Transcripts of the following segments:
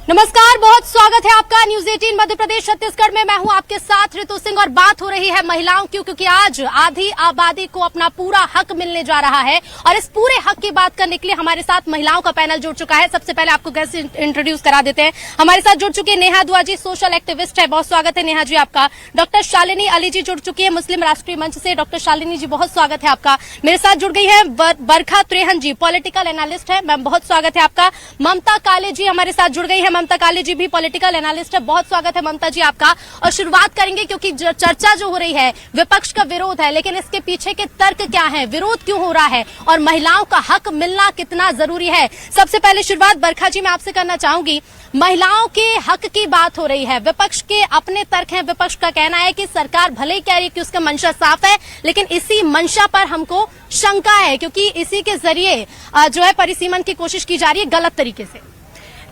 नमस्कार, बहुत स्वागत है आपका न्यूज 18 मध्य प्रदेश छत्तीसगढ़ में। मैं हूं आपके साथ ऋतु सिंह और बात हो रही है महिलाओं की, क्योंकि आज आधी आबादी को अपना पूरा हक मिलने जा रहा है और इस पूरे हक की बात करने के लिए हमारे साथ महिलाओं का पैनल जुड़ चुका है। सबसे पहले आपको गेस्ट इंट्रोड्यूस करा देते हैं। हमारे साथ जुड़ चुकी है नेहा दुआ जी, सोशल एक्टिविस्ट है। बहुत स्वागत है नेहा जी आपका। डॉक्टर शालिनी अली जी जुड़ चुकी है मुस्लिम राष्ट्रीय मंच से। डॉक्टर शालिनी जी बहुत स्वागत है आपका। मेरे साथ जुड़ गई है बरखा त्रेहन जी, पॉलिटिकल एनालिस्ट है। मैम बहुत स्वागत है आपका। ममता काले जी हमारे साथ जुड़ गई है। ममता काले जी भी पॉलिटिकल एनालिस्ट है। बहुत स्वागत है ममता जी आपका। और शुरुआत करेंगे क्योंकि चर्चा जो हो रही है विपक्ष का विरोध है, लेकिन इसके पीछे के तर्क क्या है, विरोध क्यों हो रहा है और महिलाओं का हक मिलना कितना जरूरी है। सबसे पहले शुरुआत बरखा जी मैं आपसे करना चाहूंगी। महिलाओं के हक की बात हो रही है, विपक्ष के अपने तर्क हैं। विपक्ष का कहना है कि सरकार भले ही कह रही है कि उसका मंशा साफ है, लेकिन इसी मंशा पर हमको शंका है क्योंकि इसी के जरिए जो है परिसीमन की कोशिश की जा रही है गलत तरीके से।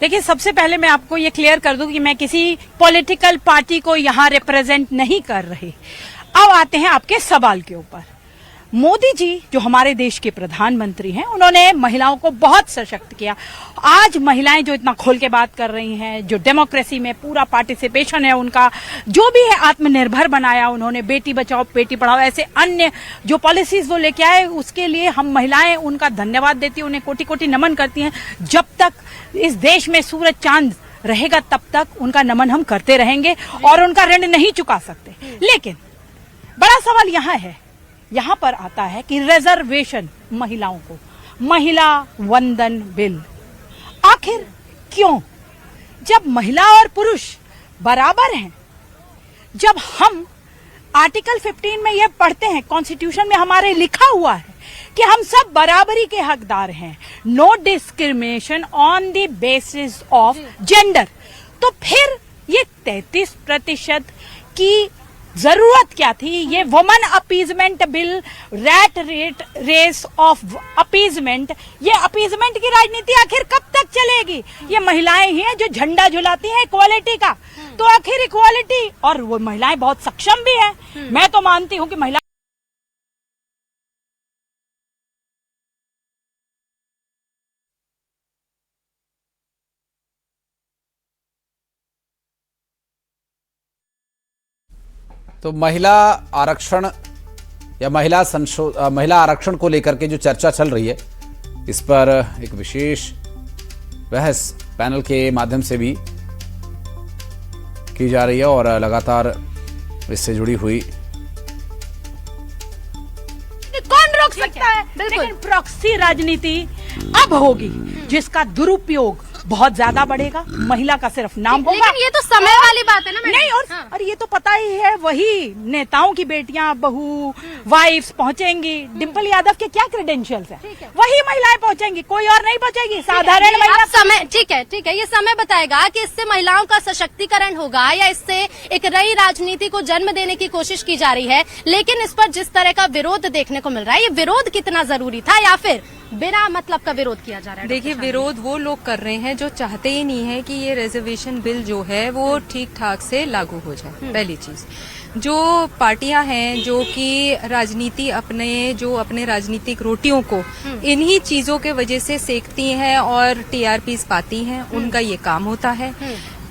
देखिए, सबसे पहले मैं आपको ये क्लियर कर दूं कि मैं किसी पॉलिटिकल पार्टी को यहाँ रिप्रेजेंट नहीं कर रही। अब आते हैं आपके सवाल के ऊपर। मोदी जी जो हमारे देश के प्रधानमंत्री हैं, उन्होंने महिलाओं को बहुत सशक्त किया। आज महिलाएं जो इतना खोल के बात कर रही हैं, जो डेमोक्रेसी में पूरा पार्टिसिपेशन है उनका, जो भी है आत्मनिर्भर बनाया उन्होंने, बेटी बचाओ बेटी पढ़ाओ, ऐसे अन्य जो पॉलिसीज वो लेके आए, उसके लिए हम महिलाएं उनका धन्यवाद देती हैं, उन्हें कोटि कोटि नमन करती हैं। जब तक इस देश में सूरज चांद रहेगा तब तक उनका नमन हम करते रहेंगे और उनका ऋण नहीं चुका सकते। लेकिन बड़ा सवाल यहाँ पर आता है कि रिजर्वेशन महिलाओं को, महिला वंदन बिल, आखिर क्यों? जब महिला और पुरुष बराबर हैं, जब हम आर्टिकल 15 में यह पढ़ते हैं, कॉन्स्टिट्यूशन में हमारे लिखा हुआ है कि हम सब बराबरी के हकदार हैं, no discrimination on the basis of gender, तो फिर ये 33% की जरूरत क्या थी? ये woman appeasement bill, rat race of appeasement, ये अपीजमेंट की राजनीति आखिर कब तक चलेगी? ये महिलाएं ही हैं जो झंडा झुलाती हैं इक्वालिटी का, तो आखिर इक्वालिटी, और वो महिलाएं बहुत सक्षम भी हैं। मैं तो मानती हूं कि महिला तो महिला आरक्षण या महिला आरक्षण को लेकर के जो चर्चा चल रही है, इस पर एक विशेष बहस पैनल के माध्यम से भी की जा रही है और लगातार इससे जुड़ी हुई कौन रोक सकता है? लेकिन प्रॉक्सी राजनीति अब होगी जिसका दुरुपयोग बहुत ज्यादा बढ़ेगा। महिला का सिर्फ नाम होगा, लेकिन ये तो समय वाली बात है ना मैडम। नहीं, और ये तो पता ही है, वही नेताओं की बेटियां, बहू, वाइफ्स पहुंचेंगी। डिम्पल यादव के क्या क्रेडेंशियल्स हैं, वही महिलाएं पहुंचेंगी, कोई और नहीं पहुंचेगी। साधारण महिला समय, ठीक है, ये समय बताएगा कि इससे महिलाओं का सशक्तिकरण होगा या इससे एक नई राजनीति को जन्म देने की कोशिश की जा रही है। लेकिन इस पर जिस तरह का विरोध देखने को मिल रहा है, ये विरोध कितना जरूरी था या फिर बिना मतलब का विरोध किया जा रहा है? देखिए, विरोध वो लोग कर रहे हैं जो चाहते ही नहीं है कि ये रिजर्वेशन बिल जो है वो ठीक ठाक से लागू हो जाए। पहली चीज, जो पार्टियां हैं जो कि राजनीति अपने राजनीतिक रोटियों को इन्हीं चीजों के वजह से सेकती हैं और टीआरपीस पाती हैं, उनका ये काम होता है।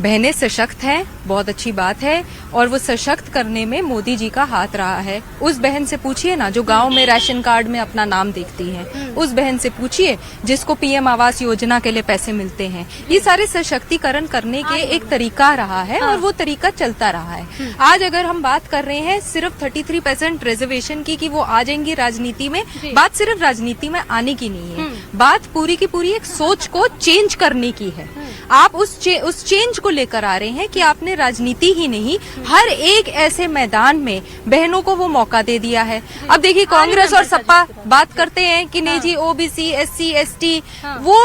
बहनें सशक्त हैं, बहुत अच्छी बात है, और वो सशक्त करने में मोदी जी का हाथ रहा है। उस बहन से पूछिए ना जो गांव में राशन कार्ड में अपना नाम देखती है, उस बहन से पूछिए जिसको पीएम आवास योजना के लिए पैसे मिलते हैं। ये सारे सशक्तिकरण करने के एक तरीका रहा है और वो तरीका चलता रहा है। आज अगर हम बात कर रहे हैं सिर्फ 33% रिजर्वेशन की कि वो आ जाएंगी राजनीति में, बात सिर्फ राजनीति में आने की नहीं है, बात पूरी की पूरी एक सोच को चेंज करने की है। आप उस चेंज को लेकर आ रहे हैं कि आपने राजनीति ही नहीं, हर एक ऐसे मैदान में बहनों को वो मौका दे दिया है। अब देखिए, कांग्रेस और सपा बात करते हैं कि नहीं जी ओबीसी, एससी, एसटी, वो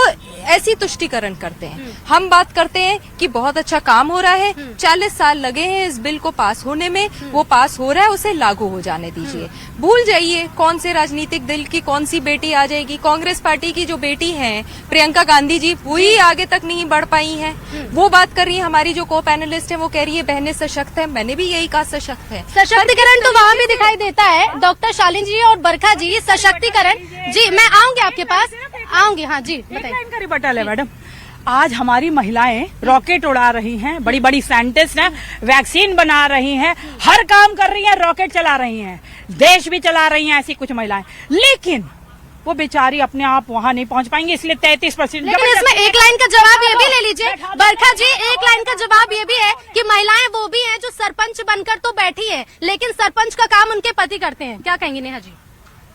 ऐसी तुष्टिकरण करते हैं। हम बात करते हैं कि बहुत अच्छा काम हो रहा है, 40 साल लगे हैं इस बिल को पास होने में, वो पास हो रहा है, उसे लागू हो जाने दीजिए। भूल जाइए कौन से राजनीतिक दल की कौन सी बेटी आ जाएगी। कांग्रेस पार्टी की जो बेटी है प्रियंका गांधी जी, वही आगे तक नहीं बढ़ पाई हैं। वो बात कर रही है, हमारी जो को पैनलिस्ट है वो कह रही है बहनें सशक्त है। मैंने भी यही कहा सशक्त है। सशक्तिकरण तो वहाँ भी दिखाई देता है। डॉक्टर शालिनी जी और बरखा जी, सशक्तिकरण जी, मैं आऊंगी आपके पास, आऊंगी। हाँ जी, बताइए। इनका रिबटल है मैडम। आज हमारी महिलाएं रॉकेट उड़ा रही हैं, बड़ी बड़ी साइंटिस्ट हैं, वैक्सीन बना रही हैं, हर काम कर रही हैं, रॉकेट चला रही हैं, देश भी चला रही हैं ऐसी कुछ महिलाएं, लेकिन वो बेचारी अपने आप वहां नहीं पहुंच पाएंगे, इसलिए 33%। लेकिन इसमें एक लाइन का जवाब ये भी ले लीजिए बरखा जी, एक लाइन का जवाब ये भी है कि महिलाएं वो भी हैं जो सरपंच बनकर तो बैठी है, लेकिन सरपंच का काम उनके पति करते हैं। क्या कहेंगे नेहा जी?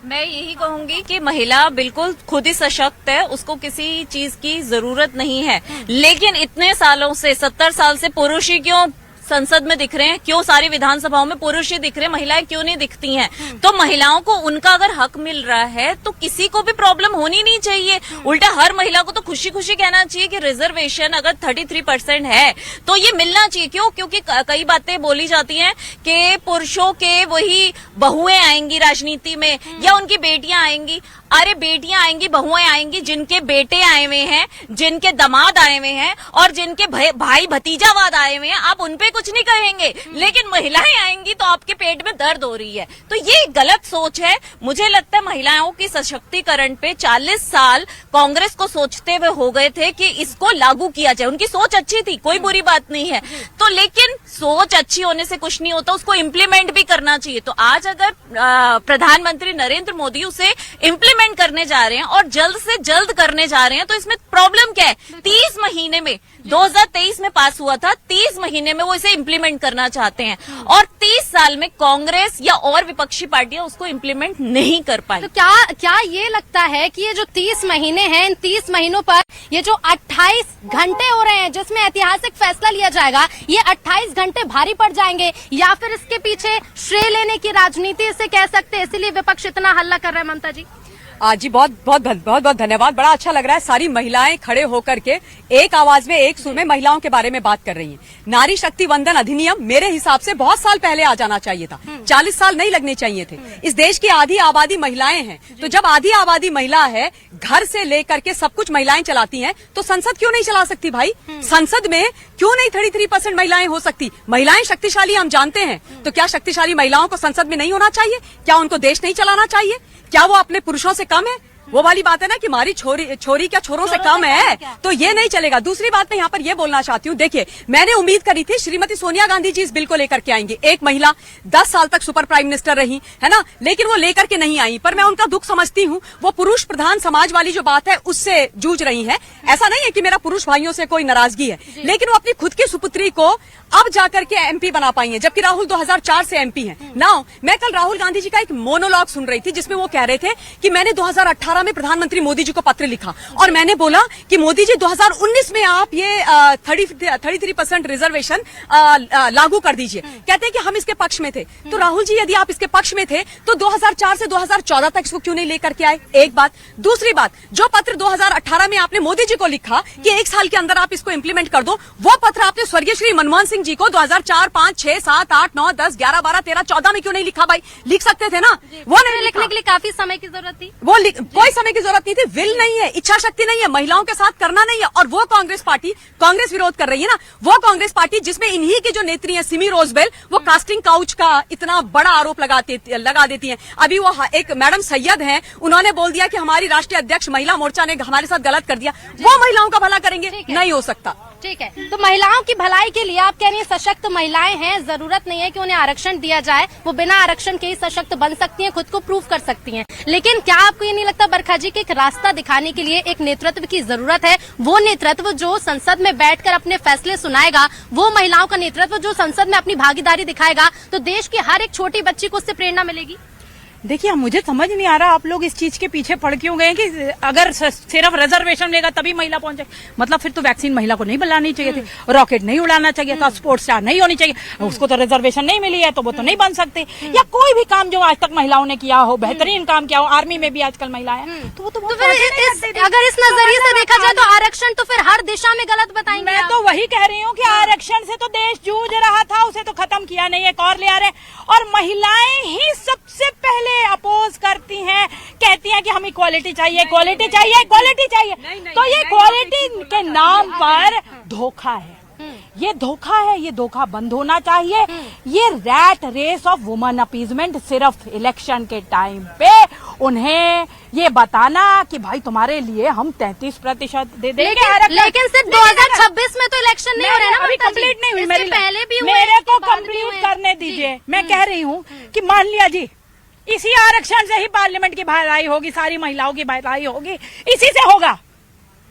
मैं यही कहूंगी कि महिला बिल्कुल खुद ही सशक्त है, उसको किसी चीज की जरूरत नहीं है। लेकिन इतने सालों से 70 साल से पुरुष ही क्यों संसद में दिख रहे हैं, क्यों सारी विधानसभाओं में पुरुष ही दिख रहे हैं, महिलाएं क्यों नहीं दिखती हैं? तो महिलाओं को उनका अगर हक मिल रहा है तो किसी को भी प्रॉब्लम होनी नहीं चाहिए। उल्टा हर महिला को तो खुशी खुशी कहना चाहिए कि रिजर्वेशन अगर 33% है तो ये मिलना चाहिए। क्यों? क्योंकि कई बातें बोली जाती हैं कि पुरुषों के वही बहुएं आएंगी राजनीति में या उनकी बेटियां आएंगी। अरे बेटियां आएंगी, बहुएं आएंगी जिनके बेटे आए हुए हैं, जिनके दामाद आए हुए हैं और जिनके भाई भतीजावाद आए हुए हैं, आप उनपे कुछ नहीं कहेंगे। लेकिन महिलाएं आएंगी तो आपके पेट में दर्द हो रही है। तो ये गलत सोच है। मुझे लगता है महिलाओं की सशक्तिकरण पे 40 साल कांग्रेस को सोचते हुए हो गए थे कि इसको लागू किया जाए। उनकी सोच अच्छी थी, कोई बुरी बात नहीं है। तो लेकिन सोच अच्छी होने से कुछ नहीं होता, उसको इम्प्लीमेंट भी करना चाहिए। तो आज अगर प्रधानमंत्री नरेंद्र मोदी उसे इम्प्लीमेंट करने जा रहे हैं और जल्द से जल्द करने जा रहे हैं, तो इसमें प्रॉब्लम क्या है? 30 महीने में 2023 में पास हुआ था, 30 महीने में वो इसे इम्प्लीमेंट करना चाहते हैं और 30 साल में कांग्रेस या और विपक्षी पार्टियां उसको इम्प्लीमेंट नहीं कर पाई। तो क्या ये लगता है कि ये जो 30 महीने हैं, इन 30 महीनों पर ये जो 28 घंटे हो रहे हैं जिसमें ऐतिहासिक फैसला लिया जाएगा, ये 28 घंटे भारी पड़ जाएंगे या फिर इसके पीछे श्रेय लेने की राजनीति इसे कह सकते हैं, इसीलिए विपक्ष इतना हल्ला कर रहा है? ममता जी जी बहुत बहुत धन्यवाद। बड़ा अच्छा लग रहा है, सारी महिलाएं खड़े होकर के एक आवाज में एक सुर में महिलाओं के बारे में बात कर रही हैं। नारी शक्ति वंदन अधिनियम मेरे हिसाब से बहुत साल पहले आ जाना चाहिए था, 40 साल नहीं लगने चाहिए थे। इस देश की आधी आबादी महिलाएं हैं, तो जब आधी आबादी महिला है, घर से लेकर के सब कुछ महिलाएं चलाती हैं, तो संसद क्यों नहीं चला सकती भाई? संसद में क्यों नहीं 33% महिलाएं हो सकती? महिलाएं शक्तिशाली हम जानते हैं, तो क्या शक्तिशाली महिलाओं को संसद में नहीं होना चाहिए? क्या उनको देश नहीं चलाना चाहिए? क्या वो अपने पुरुषों से कम है? वो वाली बात है ना कि हमारी छोरी क्या छोरों से कम है, तो ये नहीं चलेगा। दूसरी बात मैं यहाँ पर ये बोलना चाहती हूँ, देखिए मैंने उम्मीद करी थी श्रीमती सोनिया गांधी जी इस बिल को लेकर के आएंगी। एक महिला 10 साल तक सुपर प्राइम मिनिस्टर रही है ना, लेकिन वो लेकर के नहीं आई। पर मैं उनका दुख समझती हूँ, वो पुरुष प्रधान समाज वाली जो बात है उससे जूझ रही है। ऐसा नहीं है कि मेरा पुरुष भाइयों से कोई नाराजगी है, लेकिन वो अपनी खुद की सुपुत्री को अब जाकर के एमपी बना पाई है, जबकि राहुल 2004 से एमपी हैं। नाउ मैं कल राहुल गांधी जी का एक मोनोलॉग सुन रही थी जिसमें वो कह रहे थे कि मैंने 2018 में प्रधानमंत्री मोदी जी को पत्र लिखा और मैंने बोला कि मोदी जी 2019 में आप ये 33% रिजर्वेशन लागू कर दीजिए। कहते हैं कि हम इसके पक्ष में थे। तो राहुल जी यदि आप इसके पक्ष में थे तो 2004 से 2014 तक इसको क्यों नहीं लेकर के आए? एक बात। दूसरी बात, जो पत्र 2018 में आपने मोदी जी को लिखा कि 1 साल के अंदर आप इसको इम्प्लीमेंट कर दो, वो पत्र आपने स्वर्गीय श्री मनमोहन सिंह जी को 2004, 5, 6, 7, 8, 9, 10, 11, 12, 13, 14 में क्यों नहीं लिखा भाई? लिख सकते थे ना। वो नहीं लिखने के लिए काफी समय की जरूरत थी। वो कोई समय की जरूरत नहीं थी। विल नहीं है, इच्छा शक्ति नहीं है, महिलाओं के साथ करना नहीं है। और वो कांग्रेस पार्टी, कांग्रेस विरोध कर रही है ना, वो कांग्रेस पार्टी जिसमें इन्हीं की जो नेत्री है सिमी रोजबेल, वो कास्टिंग काउच का इतना बड़ा आरोप लगा देती है। अभी वो एक मैडम सैयद हैं, उन्होंने बोल दिया कि हमारी राष्ट्रीय अध्यक्ष महिला मोर्चा ने हमारे साथ गलत कर दिया। वो महिलाओं का भला करेंगे? नहीं हो सकता। ठीक है, तो महिलाओं की भलाई के लिए आप कह रही हैं सशक्त महिलाएं हैं, जरूरत नहीं है कि उन्हें आरक्षण दिया जाए, वो बिना आरक्षण के ही सशक्त बन सकती हैं, खुद को प्रूव कर सकती हैं। लेकिन क्या आपको ये नहीं लगता बरखा जी कि एक रास्ता दिखाने के लिए एक नेतृत्व की जरूरत है? वो नेतृत्व जो संसद में बैठकर अपने फैसले सुनाएगा, वो महिलाओं का नेतृत्व जो संसद में अपनी भागीदारी दिखाएगा, तो देश की हर एक छोटी बच्ची को उससे प्रेरणा मिलेगी। देखिए, मुझे समझ नहीं आ रहा आप लोग इस चीज के पीछे पड़ क्यों गए कि अगर सिर्फ रिजर्वेशन लेगा तभी महिला पहुंचे। मतलब फिर तो वैक्सीन महिला को नहीं बनानी चाहिए थी, रॉकेट नहीं उड़ाना चाहिए था, स्पोर्ट्स स्टार नहीं होनी चाहिए, उसको तो रिजर्वेशन नहीं मिली है तो वो तो नहीं बन सकते। या कोई भी काम जो आज तक महिलाओं ने किया हो, बेहतरीन काम किया हो, आर्मी में भी आजकल महिलाएं हैं, तो वो तो अगर इस नजरिए से देखा जाए तो आरक्षण तो फिर हर दिशा में गलत बताएंगे। मैं तो वही कह रही हूँ कि आरक्षण से तो देश जूझ रहा था, उसे तो खत्म किया नहीं, एक और ले आ रहे। और महिलाएं ही सबसे पहले अपोज करती हैं, कहती हैं कि हमें इक्वालिटी चाहिए, इक्वालिटी चाहिए, इक्वालिटी चाहिए। तो ये इक्वालिटी के नाम पर धोखा है। ये धोखा है, ये धोखा बंद होना चाहिए। ये rat race of woman appeasement सिर्फ इलेक्शन के टाइम पे उन्हें ये बताना कि भाई तुम्हारे लिए हम 33% दे देंगे आरक्षण। लेकिन सिर्फ 2026 में तो इलेक्शन नहीं हो रहा है ना अभी ममता जी। कंप्लीट नहीं हुई, इससे पहले भी हुए, मेरे इसके को बाद भी हुए। कंप्लीट करने दीजिए। मैं कह रही हूँ कि मान लिया जी इसी आरक्षण से ही पार्लियामेंट की भलाई होगी, सारी महिलाओं की भलाई होगी, इसी से होगा।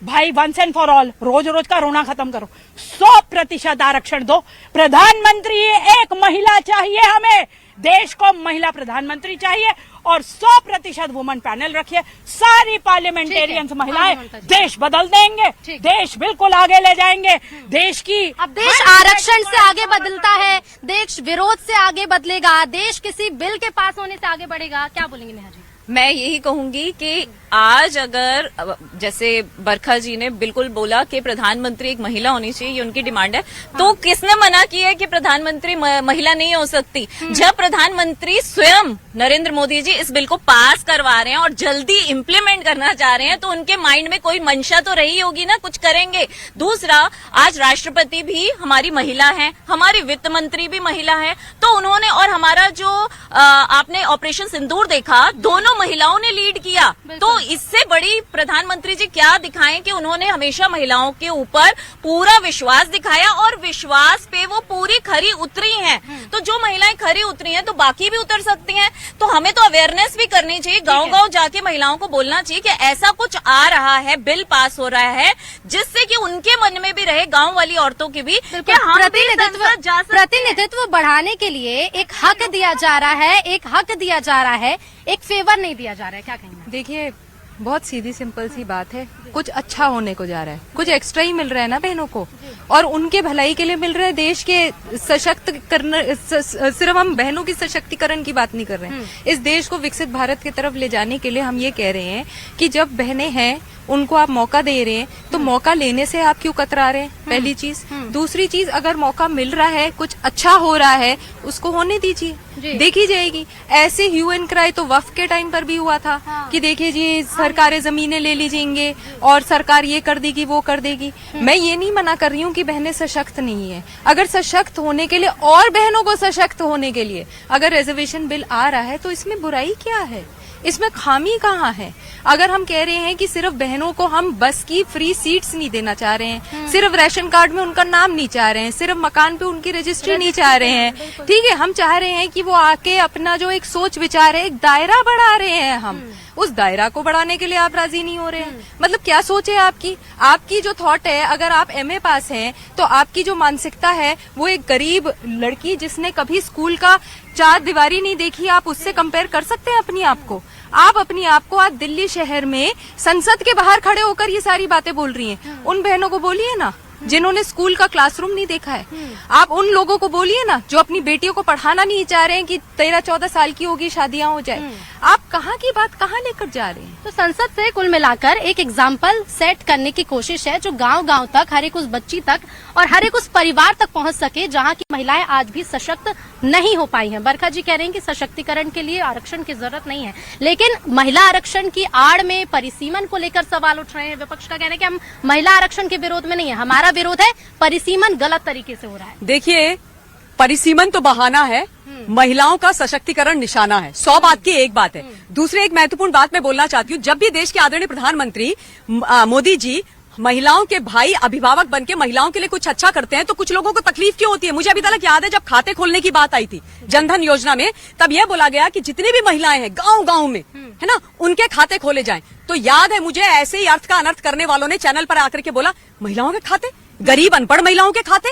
भाई वंस एंड फॉर ऑल, रोज रोज का रोना खत्म करो, 100% आरक्षण दो। प्रधानमंत्री एक महिला चाहिए हमें, देश को महिला प्रधानमंत्री चाहिए और 100% वुमन पैनल रखिए। सारी पार्लियामेंटेरियंस महिलाएं, ममता जी। देश बदल देंगे, ठीक। देश बिल्कुल आगे ले जाएंगे। देश की अब देश आरक्षण से आगे बदलता है, देश विरोध से आगे बदलेगा, देश किसी बिल के पास होने से आगे बढ़ेगा। क्या बोलेंगे नेहा जी? मैं यही कहूंगी कि आज अगर जैसे बरखा जी ने बिल्कुल बोला कि प्रधानमंत्री एक महिला होनी चाहिए, ये उनकी डिमांड है, तो किसने मना किया है कि प्रधानमंत्री महिला नहीं हो सकती? जब प्रधानमंत्री स्वयं नरेंद्र मोदी जी इस बिल को पास करवा रहे हैं और जल्दी इम्प्लीमेंट करना चाह रहे हैं, तो उनके माइंड में कोई मंशा तो रही होगी ना, कुछ करेंगे। दूसरा, आज राष्ट्रपति भी हमारी महिला है, हमारी वित्त मंत्री भी महिला है, तो उन्होंने और हमारा जो आपने ऑपरेशन सिंदूर देखा, दोनों महिलाओं ने लीड किया। तो इससे बड़ी प्रधानमंत्री जी क्या दिखाएं कि उन्होंने हमेशा महिलाओं के ऊपर पूरा विश्वास दिखाया और विश्वास पे वो पूरी खरी उतरी हैं। तो जो महिलाएं खरी उतरी हैं तो बाकी भी उतर सकती हैं। तो हमें तो अवेयरनेस भी करनी चाहिए, गांव-गांव जाके महिलाओं को बोलना चाहिए कि ऐसा कुछ आ रहा है, बिल पास हो रहा है, जिससे कि उनके मन में भी रहे, गांव वाली औरतों की भी, कि हम भी संसद जा सकते हैं। प्रतिनिधित्व बढ़ाने के लिए एक हक दिया जा रहा है, एक हक दिया जा रहा है, एक फेवर नहीं दिया जा रहा है। क्या कहेंगे? देखिए, बहुत सीधी सिंपल सी बात है, कुछ अच्छा होने को जा रहा है, कुछ एक्स्ट्रा ही मिल रहा है ना बहनों को, और उनके भलाई के लिए मिल रहा है। देश के सशक्त करना, सिर्फ हम बहनों की सशक्तिकरण की बात नहीं कर रहे हैं। इस देश को विकसित भारत की तरफ ले जाने के लिए हम ये कह रहे हैं कि जब बहनें हैं उनको आप मौका दे रहे हैं, तो मौका लेने से आप क्यों कतरा रहे हैं? पहली चीज। दूसरी चीज, अगर मौका मिल रहा है, कुछ अच्छा हो रहा है, उसको होने दीजिए, देखी जाएगी। ऐसे ह्यू एंड क्राई तो वक्फ के टाइम पर भी हुआ था कि देखिए जी सरकारें जमीनें ले लीजिएंगे और सरकार ये कर देगी, वो कर देगी। मैं ये नहीं मना कर रही हूँ कि बहनें सशक्त नहीं है। अगर सशक्त होने के लिए और बहनों को सशक्त होने के लिए अगर रिजर्वेशन बिल आ रहा है, तो इसमें बुराई क्या है? इसमें खामी कहाँ है? अगर हम कह रहे हैं कि सिर्फ बहनों को हम बस की फ्री सीट्स नहीं देना चाह रहे हैं, सिर्फ राशन कार्ड में उनका नाम नहीं चाह रहे हैं, सिर्फ मकान पे उनकी रजिस्ट्री नहीं चाह रहे हैं, ठीक है, हम चाह रहे हैं कि वो आके अपना जो एक सोच विचार है, एक दायरा बढ़ा रहे हैं। हम उस दायरा को बढ़ाने के लिए आप राजी नहीं हो रहे हैं। मतलब क्या सोच है आपकी? आपकी जो थॉट है, अगर आप MA पास हैं, तो आपकी जो मानसिकता है वो एक गरीब लड़की जिसने कभी स्कूल का चार दीवारी नहीं देखी, आप उससे कंपेयर कर सकते हैं अपनी आप को? आप अपनी आप को आज दिल्ली शहर में संसद के बाहर खड़े होकर ये सारी बातें बोल रही हैं। उन बहनों को बोलिए ना जिन्होंने स्कूल का क्लासरूम नहीं देखा है। आप उन लोगों को बोलिए ना जो अपनी बेटियों को पढ़ाना नहीं चाह रहे हैं कि 13-14 साल की होगी शादियां हो जाए। आप कहाँ की बात कहाँ लेकर जा रहे हैं? तो संसद से कुल मिलाकर एक एग्जाम्पल सेट करने की कोशिश है जो गांव-गांव तक, हर एक उस बच्ची तक और हर एक उस परिवार तक पहुंच सके जहां की महिलाएं आज भी सशक्त नहीं हो पाई हैं। बरखा जी कह रहे हैं कि सशक्तिकरण के लिए आरक्षण की जरूरत नहीं है, लेकिन महिला आरक्षण की आड़ में परिसीमन को लेकर सवाल उठ रहे हैं। विपक्ष का कहना है कि हम महिला आरक्षण के विरोध में नहीं है, हमारा विरोध है परिसीमन गलत तरीके से हो रहा है। देखिए, परिसीमन तो बहाना है, महिलाओं का सशक्तिकरण निशाना है। 100 बात की एक बात है। दूसरी एक महत्वपूर्ण बात मैं बोलना चाहती हूँ, जब भी देश के आदरणीय प्रधानमंत्री मोदी जी महिलाओं के भाई अभिभावक बनके महिलाओं के लिए कुछ अच्छा करते हैं, तो कुछ लोगों को तकलीफ क्यों होती है? मुझे अभी तक याद है जब खाते खोलने की बात आई थी जनधन योजना में, तब यह बोला गया कि जितनी भी महिलाएं हैं गांव-गांव में, है ना, उनके खाते खोले जाएं। तो याद है मुझे, ऐसे ही अर्थ का अनर्थ करने वालों ने चैनल पर आकर के बोला महिलाओं के खाते, गरीब अनपढ़ महिलाओं के खाते,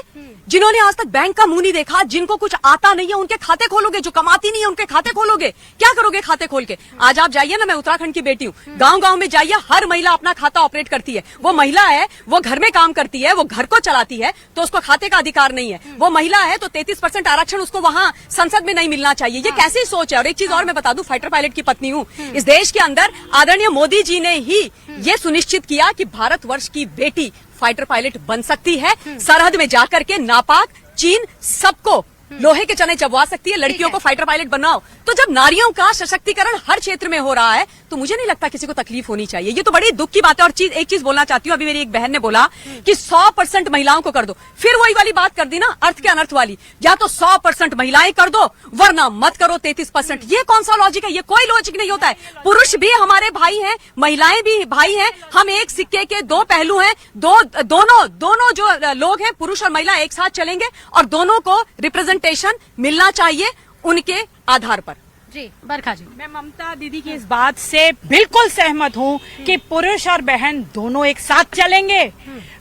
जिन्होंने आज तक बैंक का मुंह नहीं देखा, जिनको कुछ आता नहीं है, उनके खाते खोलोगे? जो कमाती नहीं है उनके खाते खोलोगे? क्या करोगे खाते खोल के? आज आप जाइए ना, मैं उत्तराखंड की बेटी हूँ, गांव-गांव में जाइए, हर महिला अपना खाता ऑपरेट करती है। वो महिला है, वो घर में काम करती है, वो घर को चलाती है, तो उसको खाते का अधिकार नहीं है। वो महिला है तो 33% आरक्षण उसको वहां संसद में नहीं मिलना चाहिए। ये कैसी सोच है? और एक चीज और मैं बता दूं, फाइटर पायलट की पत्नी हूँ। इस देश के अंदर आदरणीय मोदी जी ने ही ये सुनिश्चित किया कि भारतवर्ष की बेटी फाइटर पायलट बन सकती है। सरहद में जाकर के नापाक, चीन, सबको लोहे के चने चबवा सकती है, लड़कियों को फाइटर पायलट बनाओ। तो जब नारियों का सशक्तिकरण हर क्षेत्र में हो रहा है तो मुझे नहीं लगता किसी को तकलीफ होनी चाहिए। ये तो बड़ी दुख की बात है। और एक चीज बोलना चाहती हूँ, अभी मेरी एक बहन ने बोला कि 100% महिलाओं को कर दो, फिर वही वाली बात कर दी ना, अर्थ के अनर्थ वाली। या तो 100% महिलाएं कर दो वरना मत करो 33%। ये कौन सा लॉजिक है? ये कोई लॉजिक नहीं होता है। पुरुष भी हमारे भाई हैं, महिलाएं भी भाई हैं, हम एक सिक्के के दो पहलू हैं। दोनों जो लोग हैं, पुरुष और महिला, एक साथ चलेंगे और दोनों को रिप्रेजेंटेशन मिलना चाहिए उनके आधार पर। जी बरखा जी, मैं ममता दीदी की इस बात से बिल्कुल सहमत हूँ कि पुरुष और बहन दोनों एक साथ चलेंगे,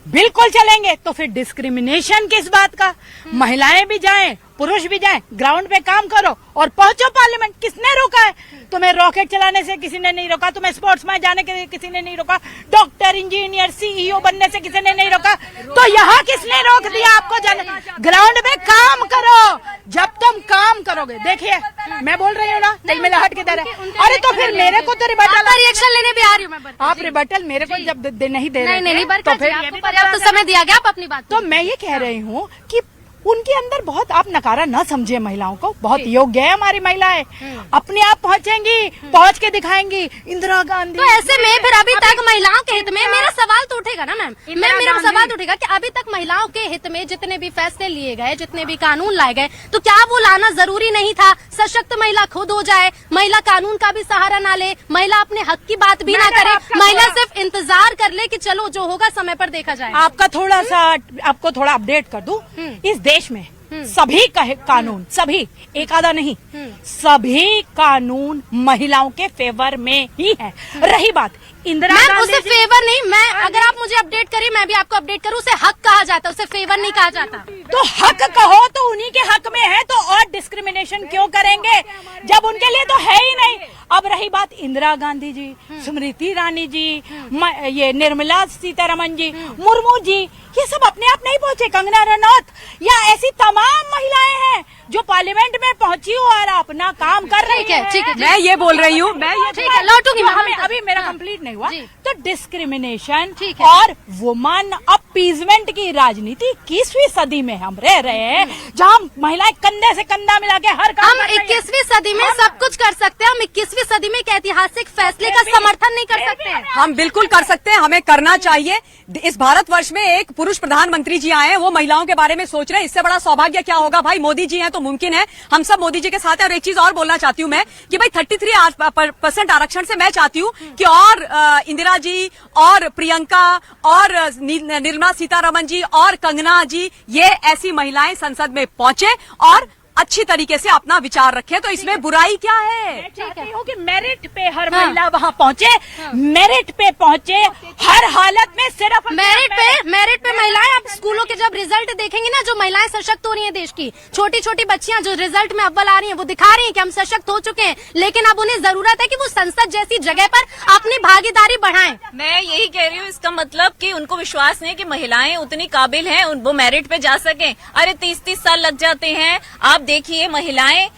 बिल्कुल चलेंगे। तो फिर डिस्क्रिमिनेशन किस बात का? महिलाएं भी जाएं, पुरुष भी जाएं, ग्राउंड पे काम करो और पहुंचो पार्लियामेंट। किसने रोका है? तुम्हें रॉकेट चलाने से किसी ने नहीं रोका, तुम्हें स्पोर्ट्स में जाने के किसी ने नहीं रोका, डॉक्टर, इंजीनियर, सीईओ बनने से किसी ने नहीं रोका। तो यहाँ किसने रोक दिया आपको? ग्राउंड में काम करो। जब तुम काम करोगे, देखिए मैं बोल रही हूँ ना, तिलमिलाहट की तरह। अरे तो फिर मेरे को तो रिबटल, रिएक्शन लेने भी आ रही हूँ मैं। आप रिबटल मेरे को जब नहीं दे रहे नहीं थे, बरखा तो जी, फिर आपको पर्याप्त समय दिया गया, आप अपनी बात। तो मैं ये कह रही हूँ कि उनके अंदर बहुत, आप नकारा न समझे महिलाओं को, बहुत योग्य है हमारी महिलाएं, अपने आप पहुंचेंगी, पहुंच के दिखाएंगी। इंदिरा गांधी। तो ऐसे में फिर अभी तक महिलाओं के हित में मेरा सवाल तो उठेगा ना मैम, मेरा सवाल उठेगा कि अभी तक महिलाओं के हित में जितने भी फैसले लिए गए, जितने भी कानून लाए गए, तो क्या वो लाना जरूरी नहीं था? सशक्त महिला खुद हो जाए, महिला कानून का भी सहारा ना ले, महिला अपने हक की बात भी ना करे, महिला सिर्फ इंतजार कर ले कि चलो जो होगा समय पर देखा जाए। आपको थोड़ा अपडेट कर दूं, इस देश में सभी कानून, सभी, एक आधा नहीं, सभी कानून महिलाओं के फेवर में ही है। रही बात इंदिरा गांधी, उसे फेवर नहीं, मैं अगर आप मुझे अपडेट करिए, मैं भी आपको अपडेट करूं, उसे हक कहा जाता है, उसे फेवर नहीं कहा जाता। तो हक कहो तो उन्हीं के हक में है, तो और डिस्क्रिमिनेशन क्यों करेंगे जब उनके लिए तो है ही नहीं। अब रही बात इंदिरा गांधी जी, स्मृति ईरानी जी, ये निर्मला सीतारमण जी, मुर्मू जी, ये सब अपने आप नहीं पहुंचे। कंगना रनौत या ऐसी तमाम महिलाएं हैं जो पार्लियामेंट में पहुंची हो और अपना काम कर रही है। ठीक है, मैं ये बोल रही हूँ, ठीक है, लौटूंगी मैं। हमें अभी मेरा कंप्लीट नहीं हुआ। जी। तो डिस्क्रिमिनेशन ठीक है। और वुमन अपीजमेंट की राजनीति 21वीं सदी में हम रह रहे हैं, जहाँ महिलाएं कंधे से कंधा मिला के हर काम हम 21वीं सदी में सब कुछ कर सकते हैं। हम 21वीं सदी में एक ऐतिहासिक फैसले का समर्थन नहीं कर सकते हैं। हम बिल्कुल कर सकते हैं, हमें करना चाहिए। इस भारतवर्ष में एक पुरुष प्रधानमंत्री जी आए हैं, वो महिलाओं के बारे में सोच रहे हैं। इससे बड़ा सौभाग्य क्या होगा भाई? मोदी जी हैं तो मुमकिन है, हम सब मोदी जी के साथ हैं। और एक चीज और बोलना चाहती हूँ मैं कि भाई 33% आरक्षण से मैं चाहती हूँ कि और इंदिरा जी और प्रियंका और निर्मला सीतारमण जी और कंगना जी, ये ऐसी महिलाएं संसद में पहुंचे और अच्छी तरीके से अपना विचार रखें। तो इसमें बुराई क्या है? मैं चाहती हूँ कि मेरिट पे हर महिला वहाँ पहुँचे, मेरिट पे पहुँचे, हर हालत में सिर्फ मेरिट पे महिलाएं। अब स्कूलों के जब रिजल्ट देखेंगे ना, जो महिलाएं सशक्त हो रही हैं, देश की छोटी छोटी बच्चियां जो रिजल्ट में अव्वल आ रही हैं, वो दिखा रही हैं कि हम सशक्त हो चुके हैं। लेकिन अब उन्हें जरूरत है कि वो संसद जैसी जगह पर अपनी भागीदारी बढ़ाएं। मैं यही कह रही हूँ, इसका मतलब कि उनको विश्वास नहीं है कि महिलाएं उतनी काबिल हैं, वो मेरिट पे जा सकें। अरे 30-30 साल लग जाते हैं। आप देखिए, महिलाएं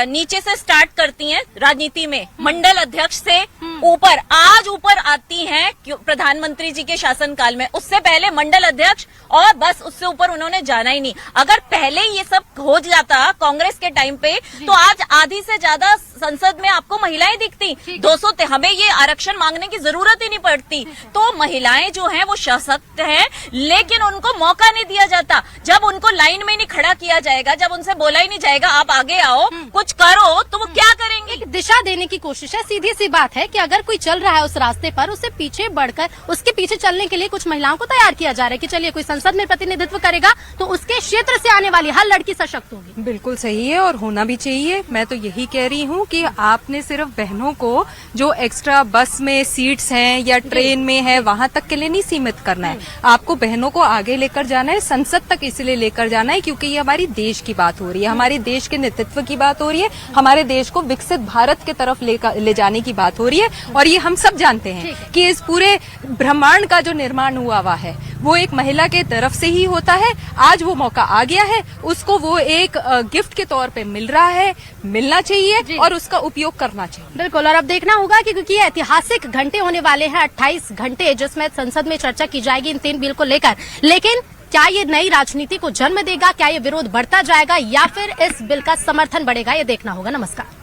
नीचे से स्टार्ट करती हैं राजनीति में, मंडल अध्यक्ष से ऊपर आज ऊपर आती हैं प्रधानमंत्री जी के शासनकाल में। उससे पहले मंडल अध्यक्ष और बस उससे ऊपर उन्होंने जाना ही नहीं। अगर पहले ये सब हो जाता कांग्रेस के टाइम पे, तो आज आधी से ज्यादा संसद में आपको महिलाएं दिखती। 200 हमें ये आरक्षण मांगने की जरूरत ही नहीं पड़ती। तो महिलाएं जो हैं वो सशक्त हैं, लेकिन उनको मौका नहीं दिया जाता। जब उनको लाइन में नहीं खड़ा किया जाएगा, जब उनसे बोला ही नहीं जाएगा आप आगे आओ कुछ करो, तो वो क्या करेंगे? एक दिशा देने की कोशिश है। सीधी सी बात है कि अगर कोई चल रहा है उस रास्ते पर, उसे पीछे बढ़कर उसके पीछे चलने के लिए कुछ महिलाओं को तैयार किया जा रहा है कि चलिए कोई संसद में प्रतिनिधित्व करेगा तो उसके क्षेत्र से आने वाली हर लड़की सशक्त होगी। बिल्कुल सही है और होना भी चाहिए। मैं तो यही कह रही हूँ कि आपने सिर्फ बहनों को जो एक्स्ट्रा बस में सीट्स हैं या ट्रेन में है वहां तक के लिए नहीं सीमित करना है। आपको बहनों को आगे लेकर जाना है, संसद तक इसलिए लेकर जाना है क्योंकि ये हमारी देश की बात हो रही है, हमारे देश के नेतृत्व की बात हो रही है, हमारे देश को विकसित भारत की तरफ ले जाने की बात हो रही है। और ये हम सब जानते हैं कि इस पूरे ब्रह्मांड का जो निर्माण हुआ है वो एक महिला के तरफ से ही होता है। आज वो मौका आ गया है, उसको वो एक गिफ्ट के तौर पे मिल रहा है, मिलना चाहिए और उसका उपयोग करना चाहिए। बिल्कुल। और अब देखना होगा कि क्योंकि ये ऐतिहासिक घंटे होने वाले हैं, 28 घंटे जिसमें संसद में चर्चा की जाएगी इन 3 बिल को लेकर। लेकिन क्या ये नई राजनीति को जन्म देगा, क्या ये विरोध बढ़ता जाएगा या फिर इस बिल का समर्थन बढ़ेगा, ये देखना होगा। नमस्कार।